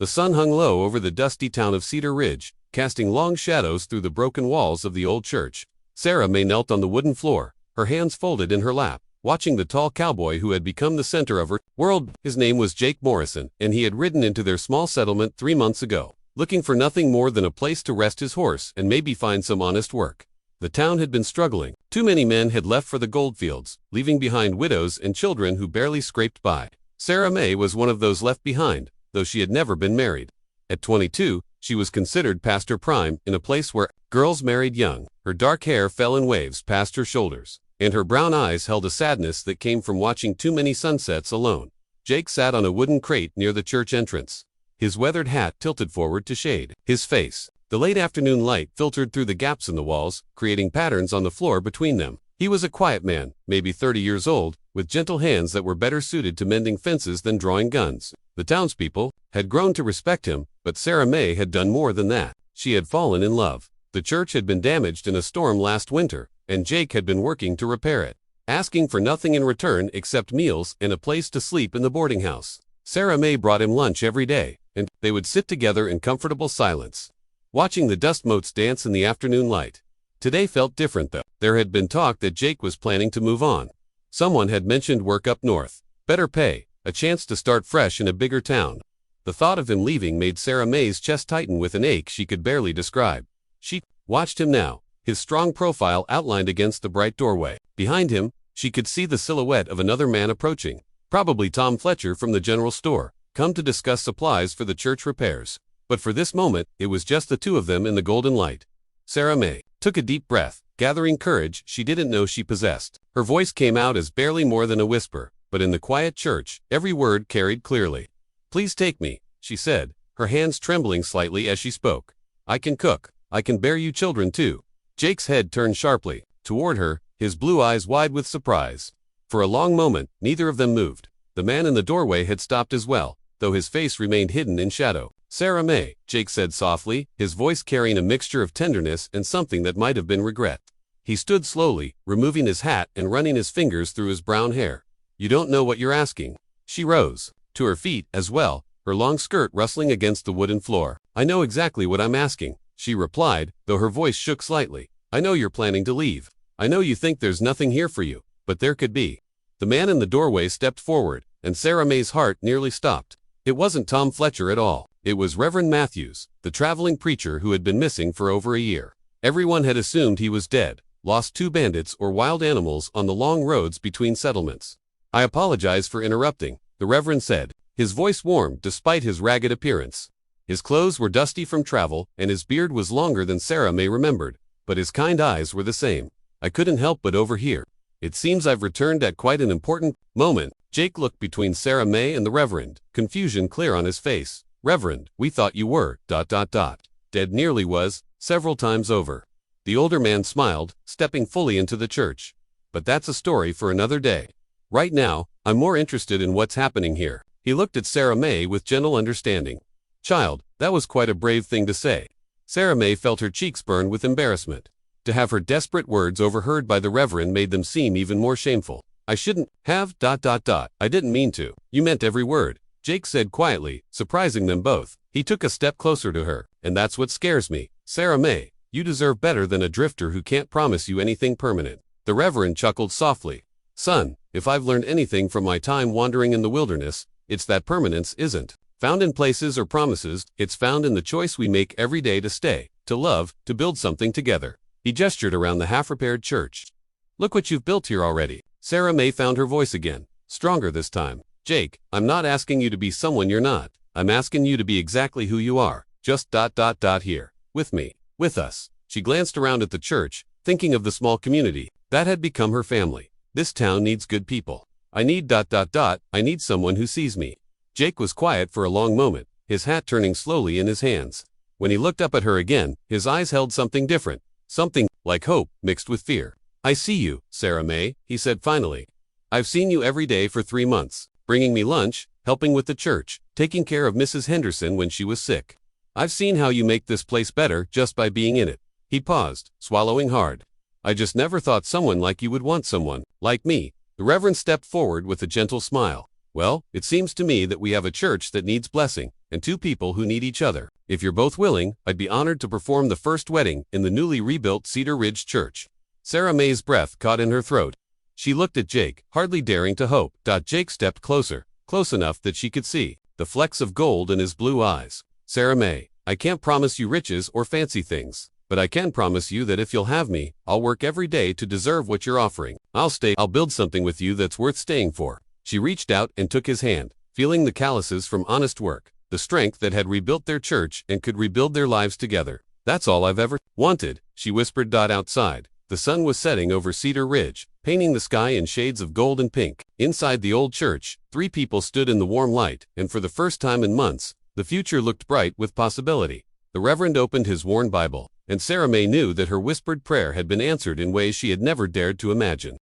The sun hung low over the dusty town of Cedar Ridge, casting long shadows through the broken walls of the old church. Sarah May knelt on the wooden floor, her hands folded in her lap, watching the tall cowboy who had become the center of her world. His name was Jake Morrison, and he had ridden into their small settlement 3 months ago, looking for nothing more than a place to rest his horse and maybe find some honest work. The town had been struggling. Too many men had left for the goldfields, leaving behind widows and children who barely scraped by. Sarah May was one of those left behind, though she had never been married. At 22, she was considered past her prime in a place where girls married young. Her dark hair fell in waves past her shoulders, and her brown eyes held a sadness that came from watching too many sunsets alone. Jake sat on a wooden crate near the church entrance, his weathered hat tilted forward to shade his face. The late afternoon light filtered through the gaps in the walls, creating patterns on the floor between them. He was a quiet man, maybe 30 years old, with gentle hands that were better suited to mending fences than drawing guns. The townspeople had grown to respect him, but Sarah May had done more than that. She had fallen in love. The church had been damaged in a storm last winter, and Jake had been working to repair it, asking for nothing in return except meals and a place to sleep in the boarding house. Sarah May brought him lunch every day, and they would sit together in comfortable silence, watching the dust motes dance in the afternoon light. Today felt different though. There had been talk that Jake was planning to move on. Someone had mentioned work up north, better pay, a chance to start fresh in a bigger town. The thought of him leaving made Sarah May's chest tighten with an ache she could barely describe. She watched him now, his strong profile outlined against the bright doorway. Behind him, she could see the silhouette of another man approaching, probably Tom Fletcher from the general store, come to discuss supplies for the church repairs. But for this moment, it was just the two of them in the golden light. Sarah May took a deep breath, gathering courage she didn't know she possessed. Her voice came out as barely more than a whisper, but in the quiet church, every word carried clearly. "Please take me," she said, her hands trembling slightly as she spoke. "I can cook. I can bear you children too." Jake's head turned sharply toward her, his blue eyes wide with surprise. For a long moment, neither of them moved. The man in the doorway had stopped as well, though his face remained hidden in shadow. "Sarah May," Jake said softly, his voice carrying a mixture of tenderness and something that might have been regret. He stood slowly, removing his hat and running his fingers through his brown hair. "You don't know what you're asking." She rose to her feet as well, her long skirt rustling against the wooden floor. "I know exactly what I'm asking," she replied, though her voice shook slightly. "I know you're planning to leave. I know you think there's nothing here for you, but there could be." The man in the doorway stepped forward, and Sarah May's heart nearly stopped. It wasn't Tom Fletcher at all. It was Reverend Matthews, the traveling preacher who had been missing for over a year. Everyone had assumed he was dead, lost to bandits or wild animals on the long roads between settlements. "I apologize for interrupting," the Reverend said, his voice warm despite his ragged appearance. His clothes were dusty from travel, and his beard was longer than Sarah May remembered, but his kind eyes were the same. "I couldn't help but overhear. It seems I've returned at quite an important moment." Jake looked between Sarah May and the Reverend, confusion clear on his face. "Reverend, we thought you were, dead nearly was, several times over." The older man smiled, stepping fully into the church. "But that's a story for another day. Right now, I'm more interested in what's happening here." He looked at Sarah May with gentle understanding. "Child, that was quite a brave thing to say." Sarah May felt her cheeks burn with embarrassment. To have her desperate words overheard by the Reverend made them seem even more shameful. "I shouldn't have, I didn't mean to." "You meant every word," Jake said quietly, surprising them both. He took a step closer to her. "And that's what scares me. Sarah May, you deserve better than a drifter who can't promise you anything permanent." The Reverend chuckled softly. "Son, if I've learned anything from my time wandering in the wilderness, it's that permanence isn't found in places or promises, it's found in the choice we make every day to stay, to love, to build something together." He gestured around the half-repaired church. "Look what you've built here already." Sarah May found her voice again, stronger this time. "Jake, I'm not asking you to be someone you're not. I'm asking you to be exactly who you are. Just here. With me. With us." She glanced around at the church, thinking of the small community that had become her family. "This town needs good people. I need I need someone who sees me." Jake was quiet for a long moment, his hat turning slowly in his hands. When he looked up at her again, his eyes held something different, something like hope mixed with fear. "I see you, Sarah May," he said finally. "I've seen you every day for 3 months, bringing me lunch, helping with the church, taking care of Mrs. Henderson when she was sick. I've seen how you make this place better just by being in it." He paused, swallowing hard. "I just never thought someone like you would want someone like me." The Reverend stepped forward with a gentle smile. "Well, it seems to me that we have a church that needs blessing, and two people who need each other. If you're both willing, I'd be honored to perform the first wedding in the newly rebuilt Cedar Ridge Church. Sarah May's breath caught in her throat. She looked at Jake, hardly daring to hope. Jake stepped closer, close enough that she could see the flecks of gold in his blue eyes. Sarah May, I can't promise you riches or fancy things, but I can promise you that if you'll have me, I'll work every day to deserve what you're offering. I'll build something with you that's worth staying for. She reached out and took his hand, feeling the calluses from honest work, the strength that had rebuilt their church and could rebuild their lives together. That's all I've ever wanted, she whispered. Outside, the sun was setting over Cedar Ridge, painting the sky in shades of gold and pink. Inside the old church, three people stood in the warm light, and for the first time in months, the future looked bright with possibility. The Reverend opened his worn Bible, and Sarah May knew that her whispered prayer had been answered in ways she had never dared to imagine.